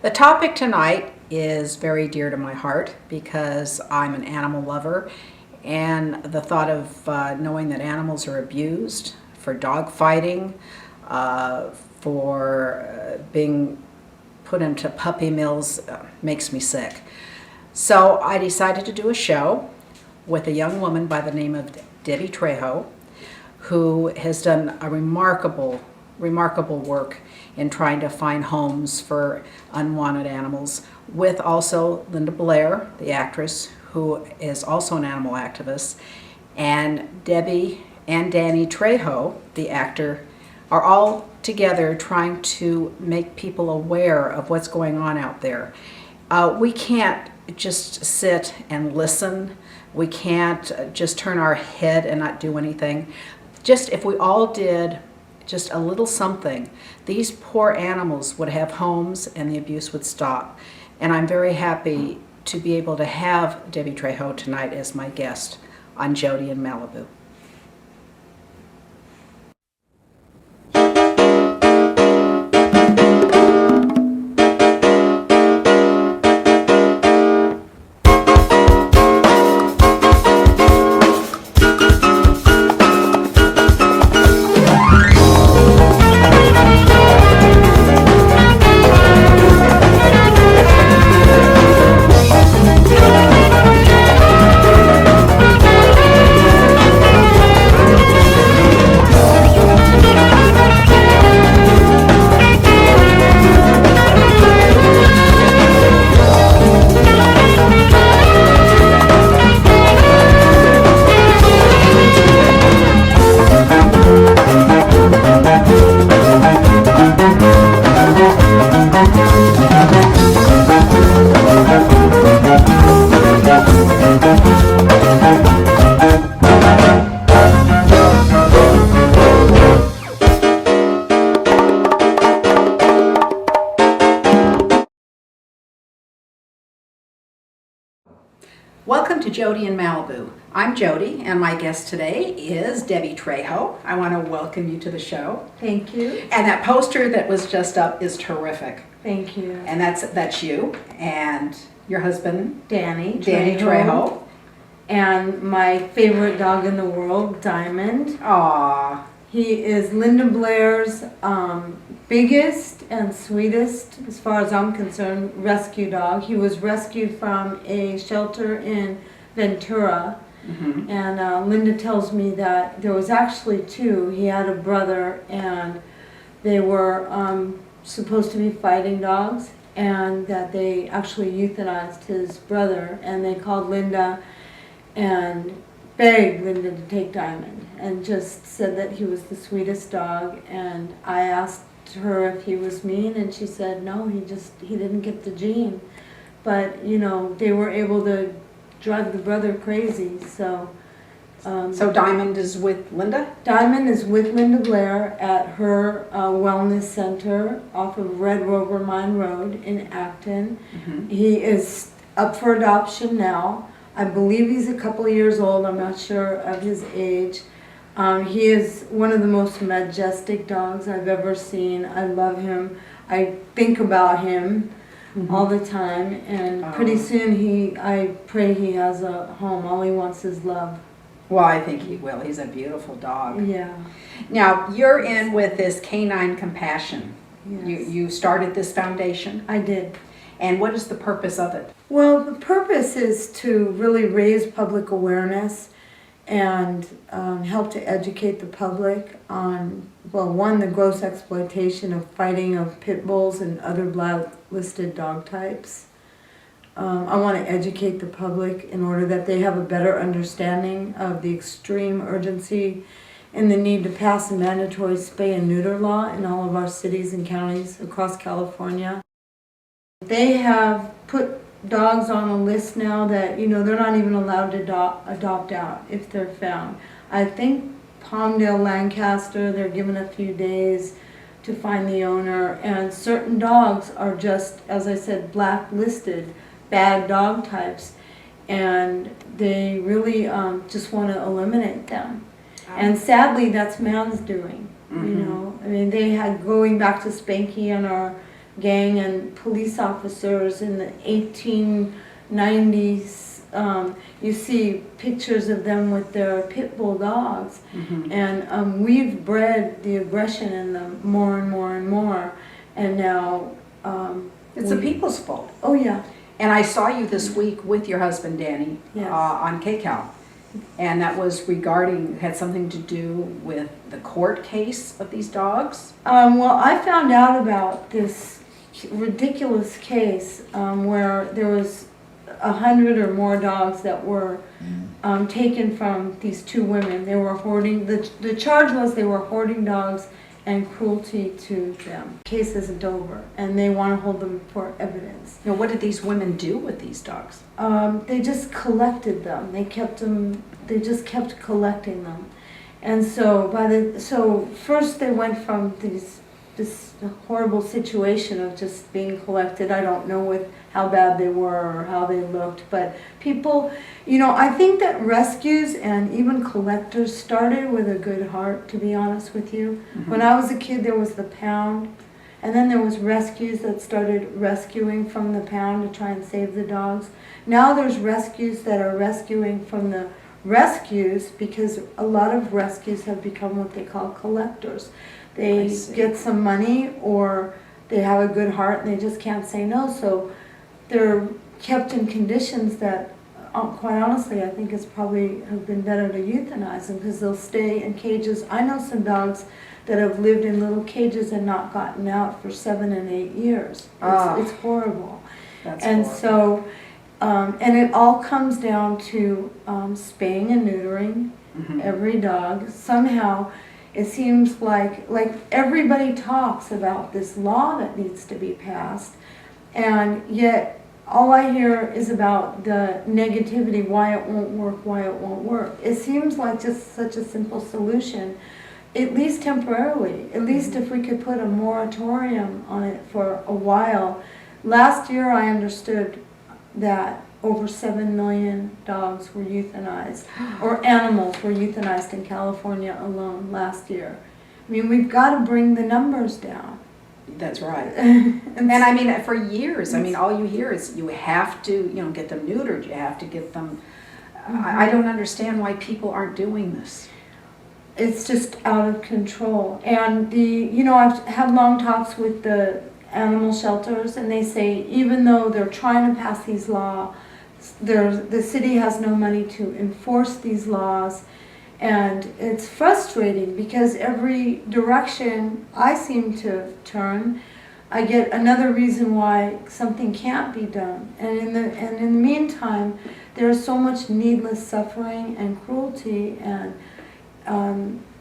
The topic tonight is very dear to my heart because I'm an animal lover, and the thought of knowing that animals are abused for dog fighting, for being put into puppy mills makes me sick. So I decided to do a show with a young woman by the name of Debbie Trejo, who has done a remarkable work in trying to find homes for unwanted animals, with also Linda Blair, the actress, who is also an animal activist, and Debbie and Danny Trejo, the actor, are all together trying to make people aware of what's going on out there. We can't just sit and listen. We can't just turn our head and not do anything. Just if we all did just a little something, these poor animals would have homes and the abuse would stop. And I'm very happy to be able to have Debbie Trejo tonight as my guest on Jodie in Malibu. Welcome to Jodie in Malibu. I'm Jodie, and my guest today is Debbie Trejo. I want to welcome you to the show. Thank you. And that poster that was just up is terrific. Thank you. And that's you and your husband, Danny Trejo. And my favorite dog in the world, Diamond. Aww. He is Linda Blair's biggest and sweetest, as far as I'm concerned, rescue dog. He was rescued from a shelter in Ventura. Mm-hmm. And Linda tells me that there was actually two. He had a brother, and they were supposed to be fighting dogs, and that they actually euthanized his brother, and they called Linda and begged Linda to take Diamond, and just said that he was the sweetest dog. And I asked her if he was mean, and she said no, he didn't get the gene. But you know, they were able to drive the brother crazy. So Diamond is with Linda? Diamond is with Linda Blair at her wellness center off of Red Rover Mine Road in Acton. Mm-hmm. He is up for adoption now. I believe he's a couple of years old. I'm not sure of his age. He is one of the most majestic dogs I've ever seen. I love him. I think about him all the time. And pretty soon I pray he has a home. All he wants is love. Well, I think he will. He's a beautiful dog. Yeah. Now, you're in with this Canine Compassion. Yes. You started this foundation? I did. And what is the purpose of it? Well, the purpose is to really raise public awareness and help to educate the public on, well, one, the gross exploitation of fighting of pit bulls and other blacklisted dog types. I want to educate the public in order that they have a better understanding of the extreme urgency and the need to pass a mandatory spay and neuter law in all of our cities and counties across California. They have put dogs on a list now that, you know, they're not even allowed to adopt out if they're found. I think Palmdale, Lancaster, they're given a few days to find the owner, and certain dogs are just, as I said, blacklisted, bad dog types, and they really just want to eliminate them. And sadly, that's man's doing. You know, I mean, they had, going back to Spanky and our gang and police officers in the 1890s. You see pictures of them with their pit bull dogs, and we've bred the aggression in them more and more and more, and now It's the people's fault. oh yeah. And I saw you this week with your husband, Danny, Yes. on KCAL. And that was regarding, had something to do with the court case of these dogs? Well, I found out about this ridiculous case where there was 100 or more dogs that were taken from these two women. They were hoarding, the charge was they were hoarding dogs and cruelty to them. Case isn't over, and they want to hold them for evidence. Now, what did these women do with these dogs? They just collected them. They kept them. They just kept collecting them, and so first they went from this horrible situation of just being collected. I don't know with how bad they were or how they looked, but people, I think that rescues and even collectors started with a good heart, to be honest with you. When I was a kid, there was the pound, and then there was rescues that started rescuing from the pound to try and save the dogs. Now there's rescues that are rescuing from the rescues, because a lot of rescues have become what they call collectors. They get some money, or they have a good heart and they just can't say no, so they're kept in conditions that, quite honestly, I think it's probably have been better to euthanize them, because they'll stay in cages. I know some dogs that have lived in little cages and not gotten out for 7 and 8 years. It's horrible. That's and horrible. so, and it all comes down to spaying and neutering every dog. Somehow, it seems like everybody talks about this law that needs to be passed, and yet all I hear is about the negativity, why it won't work. It seems like just such a simple solution, at least temporarily. At least if we could put a moratorium on it for a while. Last year I understood that over 7 million dogs were euthanized, or animals were euthanized in California alone last year. I mean, we've got to bring the numbers down. That's right. And I mean, for years, I mean, all you hear is you have to, get them neutered, you have to get them, I don't understand why people aren't doing this. It's just out of control. And I've had long talks with the animal shelters, and they say even though they're trying to pass these laws, the city has no money to enforce these laws, and it's frustrating because every direction I seem to turn, I get another reason why something can't be done. And in the meantime, there's so much needless suffering and cruelty and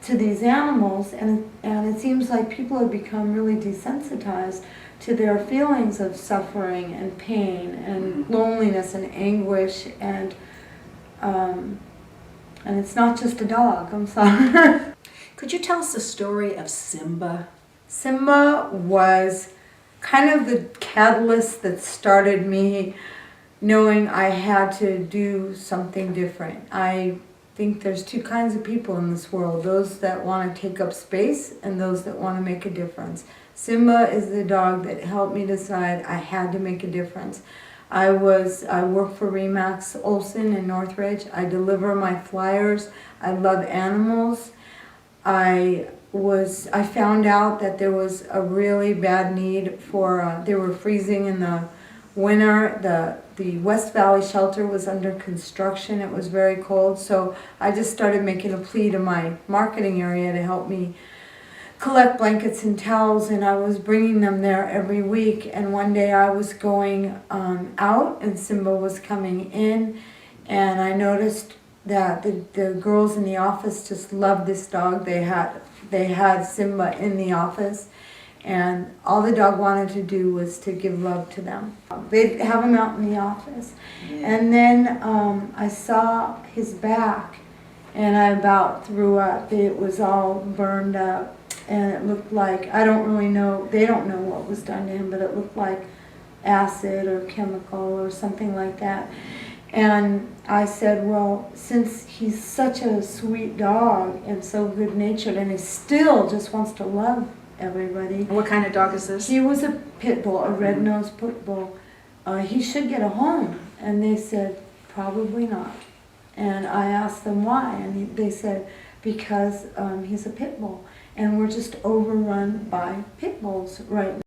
to these animals, and it seems like people have become really desensitized to their feelings of suffering and pain and loneliness and anguish, and it's not just a dog. I'm sorry. Could you tell us the story of Simba? Simba was kind of the catalyst that started me knowing I had to do something different. I think there's two kinds of people in this world: those that want to take up space and those that want to make a difference. Simba is the dog that helped me decide I had to make a difference. I work for Remax Olson in Northridge. I deliver my flyers. I love animals. I found out that there was a really bad need for, they were freezing in the winter. The West Valley shelter was under construction. It was very cold. So I just started making a plea to my marketing area to help me collect blankets and towels, and I was bringing them there every week. And one day I was going out and Simba was coming in, and I noticed that the girls in the office just loved this dog. They had Simba in the office, and all the dog wanted to do was to give love to them. They'd have him out in the office. And then I saw his back, and I about threw up. It was all burned up. And it looked like, I don't really know, they don't know what was done to him, but it looked like acid or chemical or something like that. And I said, well, since he's such a sweet dog and so good-natured, and he still just wants to love everybody. What kind of dog is this? He was a pit bull, a red-nosed pit bull. He should get a home. And they said, probably not. And I asked them why, and they said, because he's a pit bull. And we're just overrun by pit bulls right